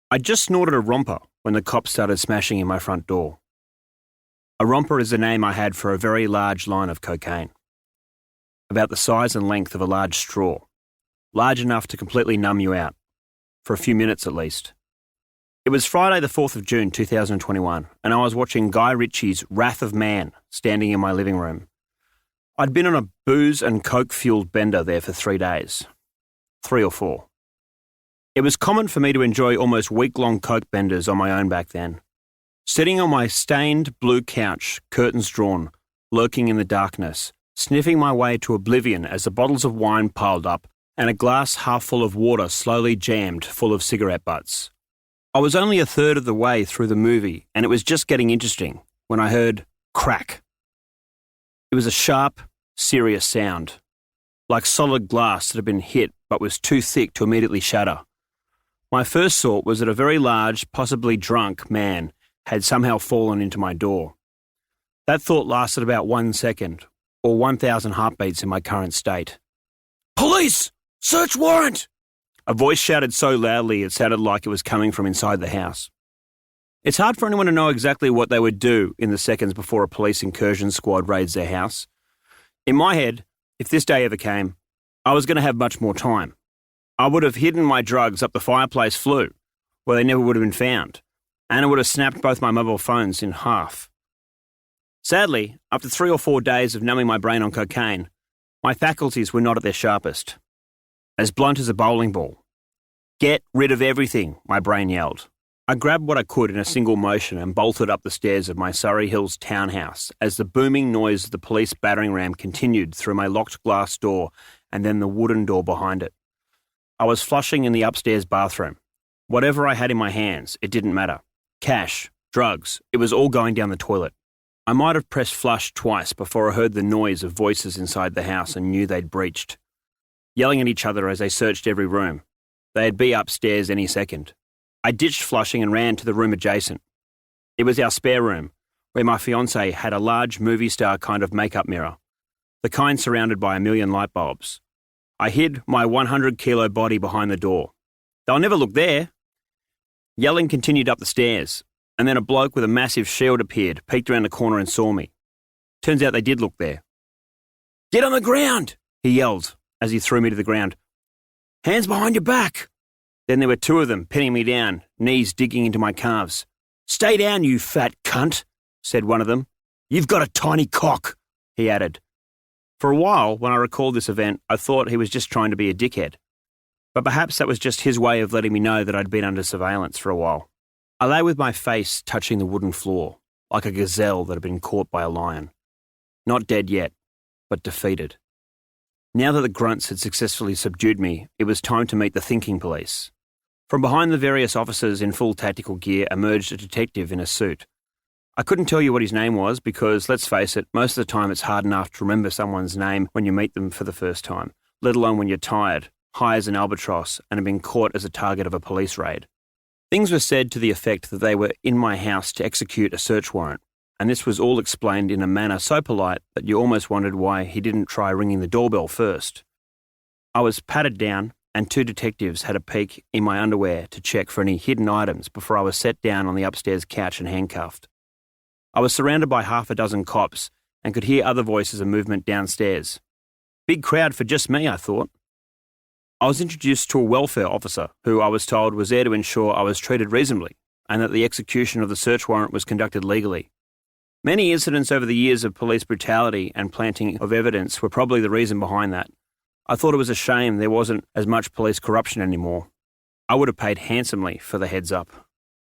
I just snorted a romper when the cops started smashing in my front door. A romper is the name I had for a very large line of cocaine, about the size and length of a large straw, large enough to completely numb you out, for a few minutes at least. It was Friday the 4th of June 2021, and I was watching Guy Ritchie's Wrath of Man standing in my living room. I'd been on a booze and coke-fueled bender there for 3 days. 3 or 4. It was common for me to enjoy almost week-long coke benders on my own back then. Sitting on my stained blue couch, curtains drawn, lurking in the darkness, sniffing my way to oblivion as the bottles of wine piled up and a glass half full of water slowly jammed full of cigarette butts. I was only a third of the way through the movie, and it was just getting interesting when I heard crack. It was a sharp, serious sound, like solid glass that had been hit but was too thick to immediately shatter. My first thought was that a very large, possibly drunk man had somehow fallen into my door. That thought lasted about 1 second, or 1,000 heartbeats in my current state. "Police! Search warrant!" A voice shouted so loudly it sounded like it was coming from inside the house. It's hard for anyone to know exactly what they would do in the seconds before a police incursion squad raids their house. In my head, if this day ever came, I was going to have much more time. I would have hidden my drugs up the fireplace flue, where they never would have been found, and I would have snapped both my mobile phones in half. Sadly, after 3 or 4 days of numbing my brain on cocaine, my faculties were not at their sharpest. As blunt as a bowling ball. "Get rid of everything," my brain yelled. I grabbed what I could in a single motion and bolted up the stairs of my Surry Hills townhouse as the booming noise of the police battering ram continued through my locked glass door and then the wooden door behind it. I was flushing in the upstairs bathroom. Whatever I had in my hands, it didn't matter. Cash, drugs, it was all going down the toilet. I might have pressed flush twice before I heard the noise of voices inside the house and knew they'd breached. Yelling at each other as they searched every room. They'd be upstairs any second. I ditched flushing and ran to the room adjacent. It was our spare room, where my fiancée had a large movie star kind of makeup mirror, the kind surrounded by a million light bulbs. I hid my 100-kilo body behind the door. "They'll never look there." Yelling continued up the stairs, and then a bloke with a massive shield appeared, peeked around the corner and saw me. Turns out they did look there. "Get on the ground," he yelled as he threw me to the ground. "Hands behind your back." Then there were 2 of them pinning me down, knees digging into my calves. "Stay down, you fat cunt," said one of them. "You've got a tiny cock," he added. For a while, when I recalled this event, I thought he was just trying to be a dickhead. But perhaps that was just his way of letting me know that I'd been under surveillance for a while. I lay with my face touching the wooden floor, like a gazelle that had been caught by a lion. Not dead yet, but defeated. Now that the grunts had successfully subdued me, it was time to meet the thinking police. From behind the various officers in full tactical gear emerged a detective in a suit. I couldn't tell you what his name was because, let's face it, most of the time it's hard enough to remember someone's name when you meet them for the first time, let alone when you're tired, high as an albatross, and have been caught as a target of a police raid. Things were said to the effect that they were in my house to execute a search warrant, and this was all explained in a manner so polite that you almost wondered why he didn't try ringing the doorbell first. I was patted down, and 2 detectives had a peek in my underwear to check for any hidden items before I was set down on the upstairs couch and handcuffed. I was surrounded by half a dozen cops and could hear other voices and movement downstairs. Big crowd for just me, I thought. I was introduced to a welfare officer who I was told was there to ensure I was treated reasonably and that the execution of the search warrant was conducted legally. Many incidents over the years of police brutality and planting of evidence were probably the reason behind that. I thought it was a shame there wasn't as much police corruption anymore. I would have paid handsomely for the heads up.